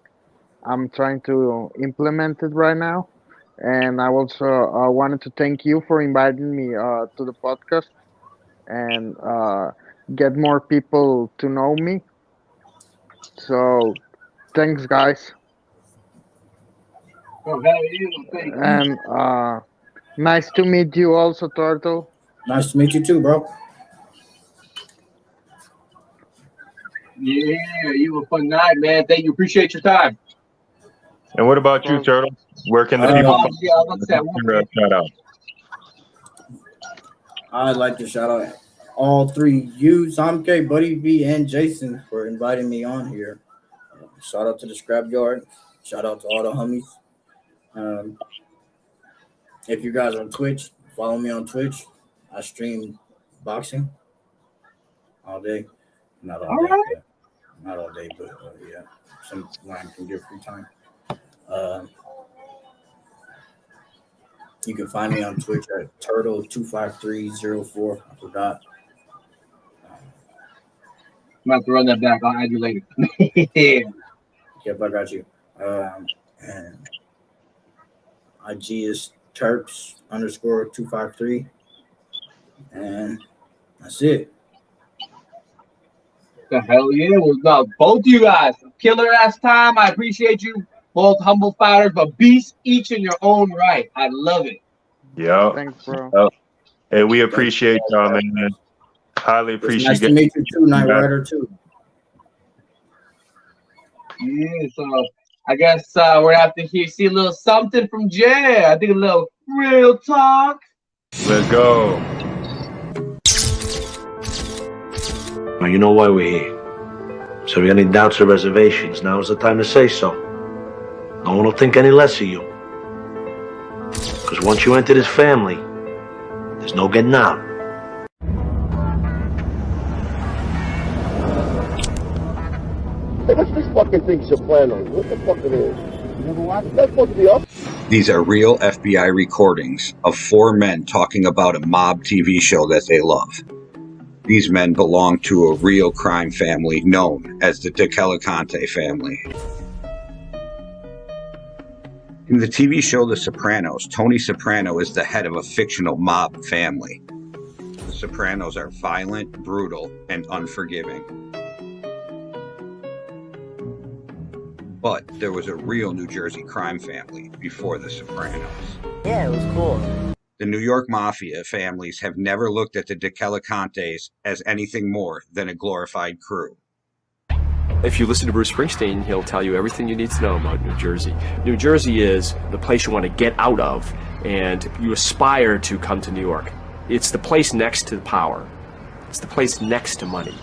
I'm trying to implement it right now. And I also wanted to thank you for inviting me to the podcast and get more people to know me. So thanks, guys. Oh, hell yeah. And nice to meet you also, Turtle. Nice to meet you too, bro. Yeah, you have a fun night, man. Thank you. Appreciate your time. And what about you, Turtle? Where can the people shout out? I'd like to shout out all three, you, Samke, Buddy V, and Jason, for inviting me on here. Shout out to the Scrapyard. Shout out to all the homies. If you guys are on Twitch, follow me on Twitch. I stream boxing all day. Not all day. Yeah. Not all day, but yeah. Some when I can get free time. You can find me on Twitch at Turtle25304. I forgot. I'm about to run that back. I'll add you later. Yep, I got you. And IG is Terps_253. And that's it. The hell yeah. Well, no, both you guys, killer ass time. I appreciate you. Both humble fighters, but beasts each in your own right. I love it. Yeah. Thanks, bro. Hey, we appreciate y'all, man. Highly appreciate it. Nice to meet you too, Night Rider too. Yeah, so I guess we're gonna have to see a little something from Jay. I think a little real talk. Let's go. Well, you know why we're here. So if you have any doubts or reservations, now is the time to say so. No one will think any less of you. Because once you enter this family, there's no getting out. Hey, what's this fucking thing Soprano? What the fuck it is? You never watched? That's supposed to be up. These are real FBI recordings of 4 men talking about a mob TV show that they love. These men belong to a real crime family known as the DeCalicante family. In the TV show The Sopranos, Tony Soprano is the head of a fictional mob family. The Sopranos are violent, brutal, and unforgiving. But there was a real New Jersey crime family before The Sopranos. Yeah, it was cool. The New York Mafia families have never looked at the DeCalicantes as anything more than a glorified crew. If you listen to Bruce Springsteen, he'll tell you everything you need to know about New Jersey. New Jersey is the place you want to get out of, and you aspire to come to New York. It's the place next to power. It's the place next to money.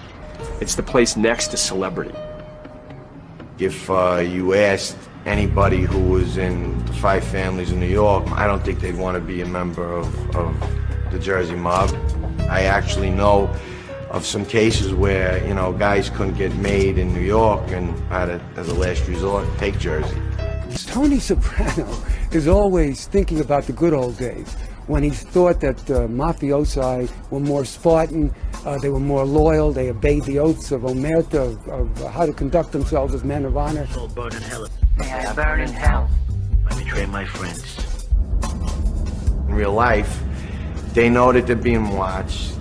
It's the place next to celebrity. If you asked anybody who was in the 5 families in New York, I don't think they'd want to be a member of the Jersey mob. I actually know of some cases where, you know, guys couldn't get made in New York and had to, as a last resort, take Jersey. Tony Soprano is always thinking about the good old days, when he thought that mafiosi were more Spartan, they were more loyal, they obeyed the oaths of Omerta, of how to conduct themselves as men of honor. I'll burn in hell. May I burn in hell. I betray my friends. In real life, they know that they're being watched,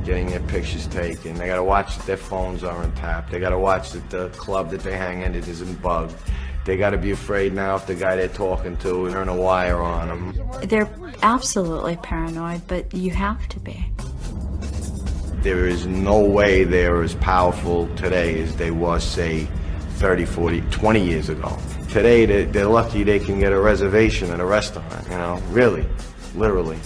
getting their pictures taken. They gotta watch that their phones are untapped. They gotta watch that the club that they hang in isn't bugged. They gotta be afraid now if the guy they're talking to is turn a wire on them. They're absolutely paranoid, but you have to be. There is no way they're as powerful today as they was, say, 30, 40, 20 years ago. Today, they're lucky they can get a reservation at a restaurant, you know, really, literally.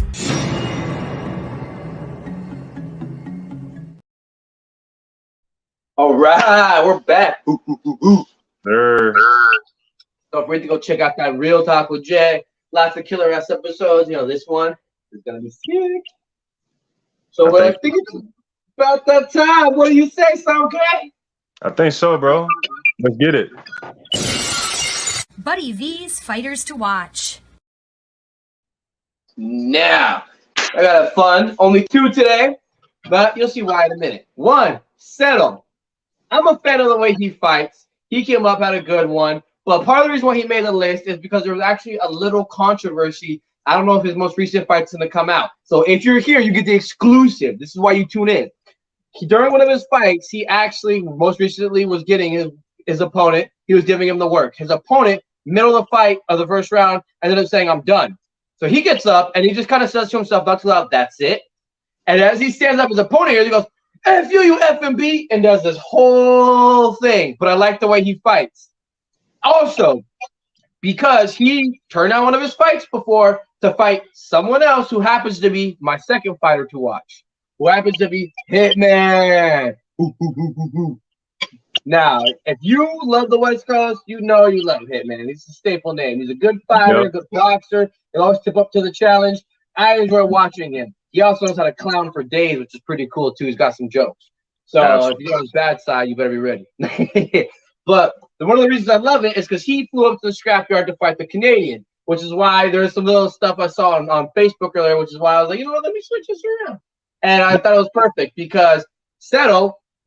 All right, we're back. Sure. Don't forget to go check out that Real Talk with Jay. Lots of killer ass episodes. You know, this one is gonna be sick. So what I think it's about that time. What do you say, sound okay? I think so, bro. Let's get it. Buddy V's Fighters to Watch. Now, I got a fun. Only 2 today, but you'll see why in a minute. 1, Settle. I'm a fan of the way he fights. He came up, had a good one. But part of the reason why he made the list is because there was actually a little controversy. I don't know if his most recent fight's going to come out. So if you're here, you get the exclusive. This is why you tune in. During one of his fights, he actually most recently was getting his opponent. He was giving him the work. His opponent, middle of the fight of the first round, ended up saying, "I'm done." So he gets up and he just kind of says to himself, not too loud, "That's it." And as he stands up, his opponent here, he goes, "F you FMB," and does this whole thing. But I like the way he fights. Also, because he turned down one of his fights before to fight someone else who happens to be my second fighter to watch, who happens to be Hitman. Now, if you love the West Coast, you know you love Hitman. He's a staple name. He's a good fighter, a good boxer. He'll always step up to the challenge. I enjoy watching him. He also knows how to clown for days, which is pretty cool, too. He's got some jokes. So if you're on his bad side, you better be ready. But one of the reasons I love it is because he flew up to the Scrapyard to fight the Canadian, which is why there's some little stuff I saw on Facebook earlier, which is why I was like, you know what, let me switch this around. And I thought it was perfect because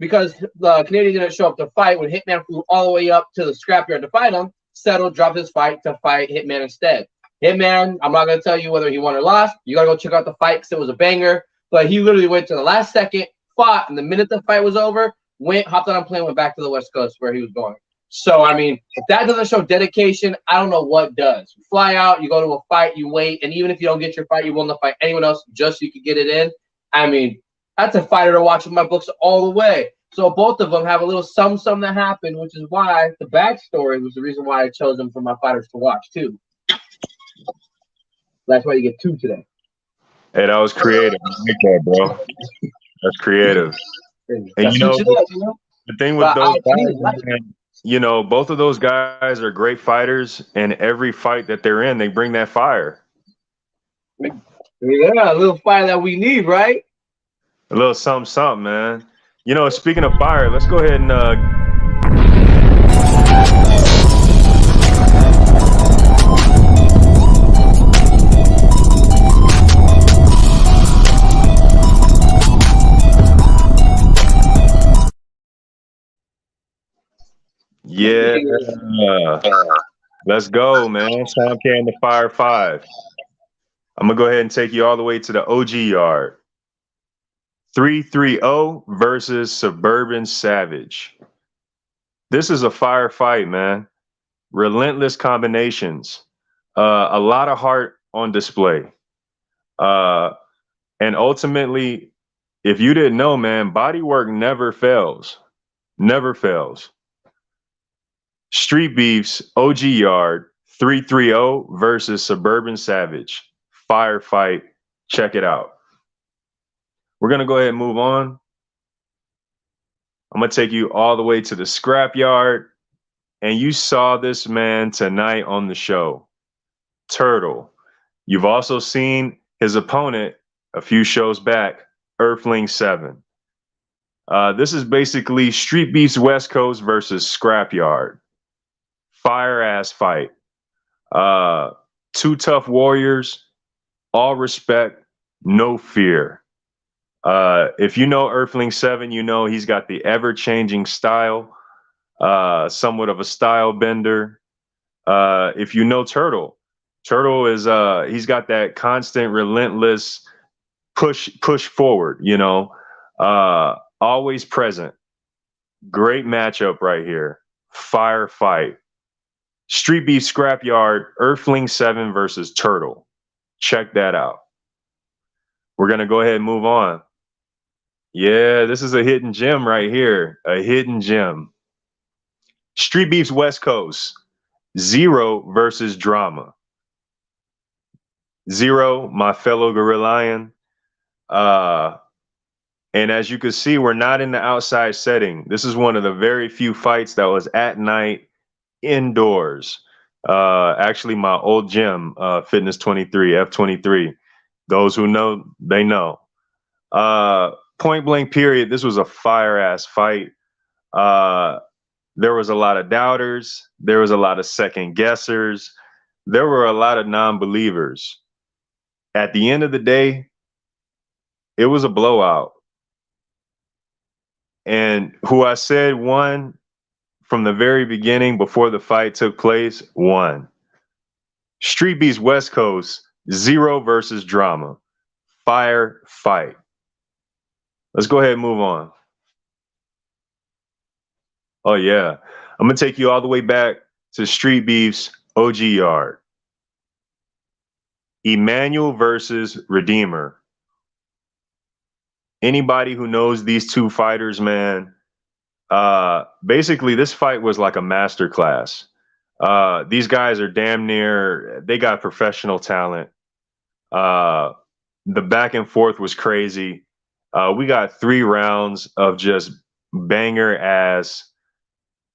because the Canadian didn't show up to fight when Hitman flew all the way up to the Scrapyard to fight him, Settle dropped his fight to fight Hitman instead. Hitman, I'm not going to tell you whether he won or lost. You got to go check out the fight because it was a banger. But he literally went to the last second, fought, and the minute the fight was over, hopped on a plane, went back to the West Coast where he was going. So, I mean, if that doesn't show dedication, I don't know what does. You fly out, you go to a fight, you wait, and even if you don't get your fight, you're willing to fight anyone else just so you can get it in. I mean, that's a fighter to watch in my books all the way. So both of them have a little something that happened, which is why the backstory was the reason why I chose them for my fighters to watch, too. That's why you get 2 today. Hey, that was creative. I like that, bro. That's creative. And you know, the thing with those guys, man, you know, both of those guys are great fighters, and every fight that they're in, they bring that fire. Yeah, a little fire that we need, right? A little something, man. You know, speaking of fire, let's go ahead and Yeah. Let's go, man. Sam K and the Fire 5. I'm going to go ahead and take you all the way to the OG yard. 330 versus Suburban Savage. This is a fire fight, man. Relentless combinations. A lot of heart on display. And ultimately, if you didn't know, man, body work never fails. Never fails. StreeBeefs, OG Yard, 330 versus Suburban Savage. Firefight. Check it out. We're going to go ahead and move on. I'm going to take you all the way to the Scrapyard. And you saw this man tonight on the show, Turtle. You've also seen his opponent a few shows back, Earthling 7. This is basically StreeBeefs West Coast versus Scrapyard. Fire ass fight. Two tough warriors, all respect, no fear. If you know Earthling 7, you know he's got the ever-changing style, somewhat of a style bender. If you know Turtle is he's got that constant, relentless push forward, you know, always present. Great matchup right here. Fire fight. StreeBeef Scrapyard, Earthling 7 versus Turtle. Check that out. We're going to go ahead and move on. Yeah, this is a hidden gem right here. A hidden gem. StreeBeefs West Coast, Zero versus Drama. Zero, my fellow Gorillian. And as you can see, we're not in the outside setting. This is one of the very few fights that was at night, indoors. Actually, my old gym, Fitness 23, F23. Those who know, they know. Point blank period, this was a fire ass fight. There was a lot of doubters. There was a lot of second guessers. There were a lot of non-believers. At the end of the day, it was a blowout. And who I said won from the very beginning before the fight took place, won. StreeBeefs West Coast, Zero versus Drama. Fire fight. Let's go ahead and move on. Oh, yeah. I'm going to take you all the way back to StreeBeefs OG Yard. Emmanuel versus Redeemer. Anybody who knows these two fighters, man, basically this fight was like a masterclass. These guys are damn near, they got professional talent. The back and forth was crazy. We got 3 rounds of just banger ass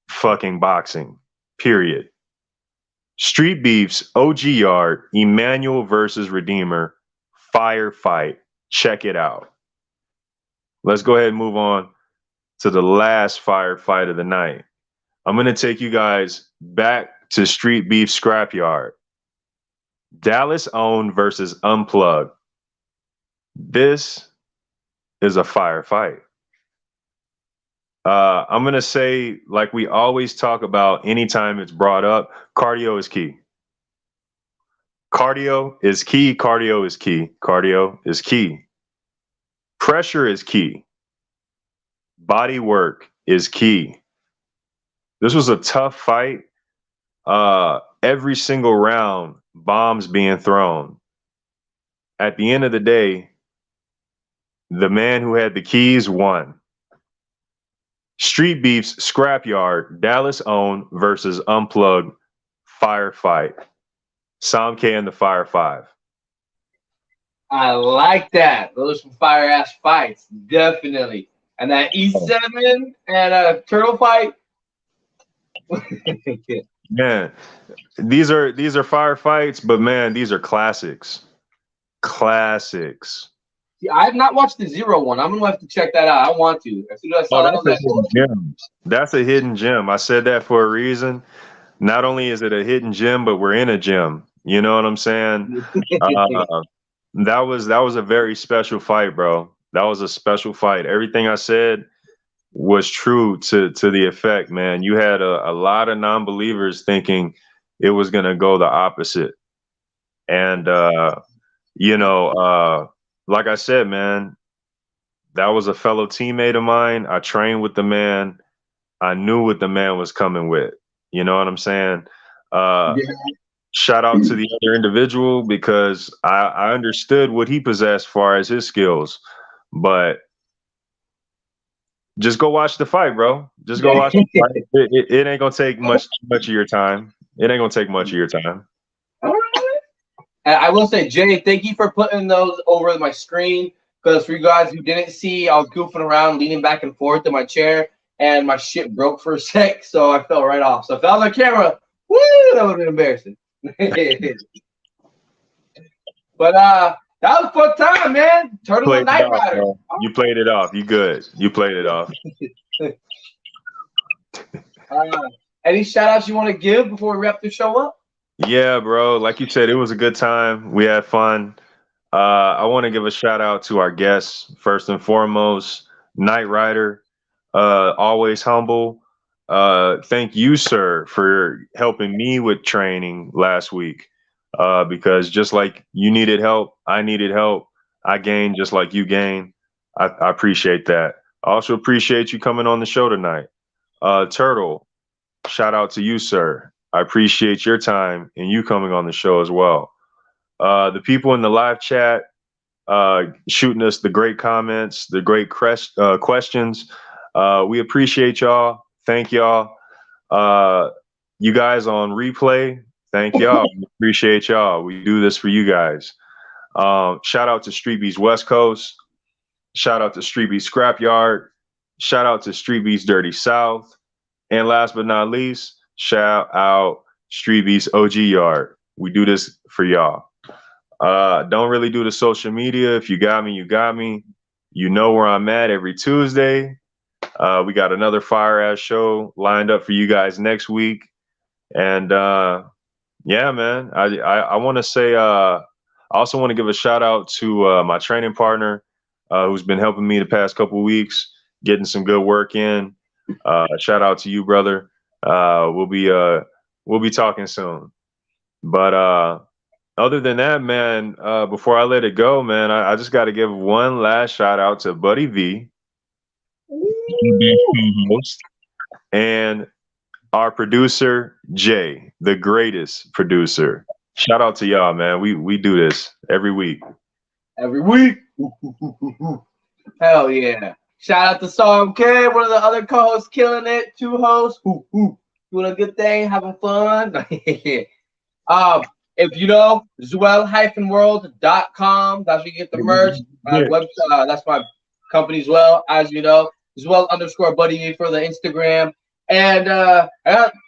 fucking boxing, period. StreeBeefs OG Yard, Emmanuel versus Redeemer, fire fight. Check it out. Let's go ahead and move on to the last fire fight of the night. I'm going to take you guys back to StreeBeef Scrapyard. Dallas Owned versus Unplugged. This is a fire fight. I'm going to say, like we always talk about anytime it's brought up, cardio is key. Cardio is key. Cardio is key. Cardio is key. Pressure is key. Body work is key. This was a tough fight. Every single round, bombs being thrown. At the end of the day, the man who had the keys won. StreeBeefs Scrapyard, Dallas Owned versus Unplugged, fire fight. Sam K and the Fire 5. I like that. Those are some fire ass fights, definitely. And that E7 and Turtle fight. Man, these are fire fights, but man, these are classics. Classics. I have not watched the Zero one. I'm gonna have to check that out. I want to. As soon as I saw that on that, that's a hidden gem. I said that for a reason. Not only is it a hidden gem, but we're in a gem. You know what I'm saying? That was a very special fight, bro. That was a special fight. Everything I said, was true to the effect, man. You had a lot of non-believers thinking it was going to go the opposite. And, like I said, man, that was a fellow teammate of mine. I trained with the man. I knew what the man was coming with. You know what I'm saying? Shout out to the other individual because I understood what he possessed as far as his skills. But just go watch the fight, bro. Just go watch the fight. It ain't gonna take much of your time. It ain't gonna take much of your time. All right. And I will say, Jay, thank you for putting those over my screen. Because for you guys who didn't see, I was goofing around, leaning back and forth in my chair, and my shit broke for a sec, so I fell right off. So if that was on camera, woo, that would have been embarrassing. But that was a fun time, man. Tournament Night Rider. You played it off. You good. You played it off. Any shout outs you want to give before we wrap the show up? Yeah, bro. Like you said, it was a good time. We had fun. I want to give a shout out to our guests, first and foremost, Knight Rider, always humble. Thank you, sir, for helping me with training last week. Because just like you needed help, I needed help. I gained just like you gained. I appreciate that. I also appreciate you coming on the show tonight. Turtle, shout out to you, sir. I appreciate your time and you coming on the show as well. The people in the live chat shooting us the great comments, the great questions. We appreciate y'all. Thank y'all. You guys on replay, thank y'all. We appreciate y'all. We do this for you guys. Shout out to StreeBeefs West Coast. Shout out to StreeBeefs Scrapyard. Shout out to StreeBeefs Dirty South. And last but not least, shout out StreeBeefs OG Yard. We do this for y'all. Don't really do the social media. If you got me, you got me. You know where I'm at every Tuesday. We got another fire ass show lined up for you guys next week. And yeah, man, I want to say, I also want to give a shout out to my training partner who's been helping me the past couple of weeks, getting some good work in. Shout out to you, brother. We'll be talking soon. But other than that, man, before I let it go, man, I just got to give one last shout out to Buddy V, and our producer, Jay, the greatest producer. Shout out to y'all, man. We do this every week. Every week. Hell yeah. Shout out to Psalm K, one of the other co-hosts, killing it. 2 hosts. Doing a good thing, having fun. If you know, Zwell-world.com. That's where you get the merch. That's my company as well, as you know. Zwell_Buddy for the Instagram. And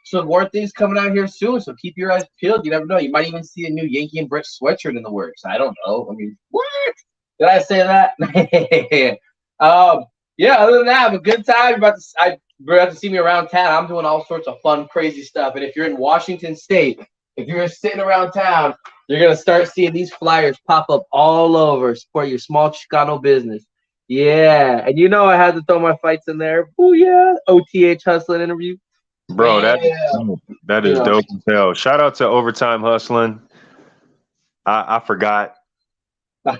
some more things coming out here soon, so keep your eyes peeled. You never know. You might even see a new Yankee and Brett sweatshirt in the works. I don't know. I mean, what? Did I say that? Yeah, other than that, have a good time. You're about to see me around town. I'm doing all sorts of fun, crazy stuff. And if you're in Washington State, if you're sitting around town, you're going to start seeing these flyers pop up all over. Support your small Chicano business. Yeah. And you know I had to throw my fights in there. Oh, yeah. OTH Hustling interview. Bro, that is dope as hell. Shout out to Overtime Hustling. I forgot.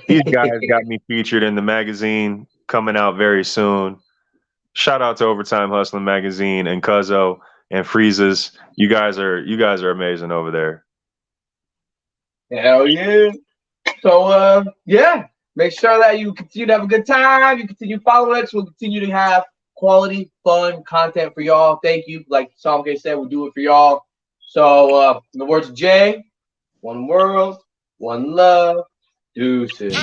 These guys got me featured in the magazine coming out very soon. Shout out to Overtime Hustling magazine and Cuzzo and Freezes. You guys are amazing over there. Hell yeah. So yeah, make sure that you continue to have a good time. You continue following us. We'll continue to have quality, fun content for y'all. Thank you. Like Samke said, we do it for y'all. So in the words of Jay, one world, one love, deuces.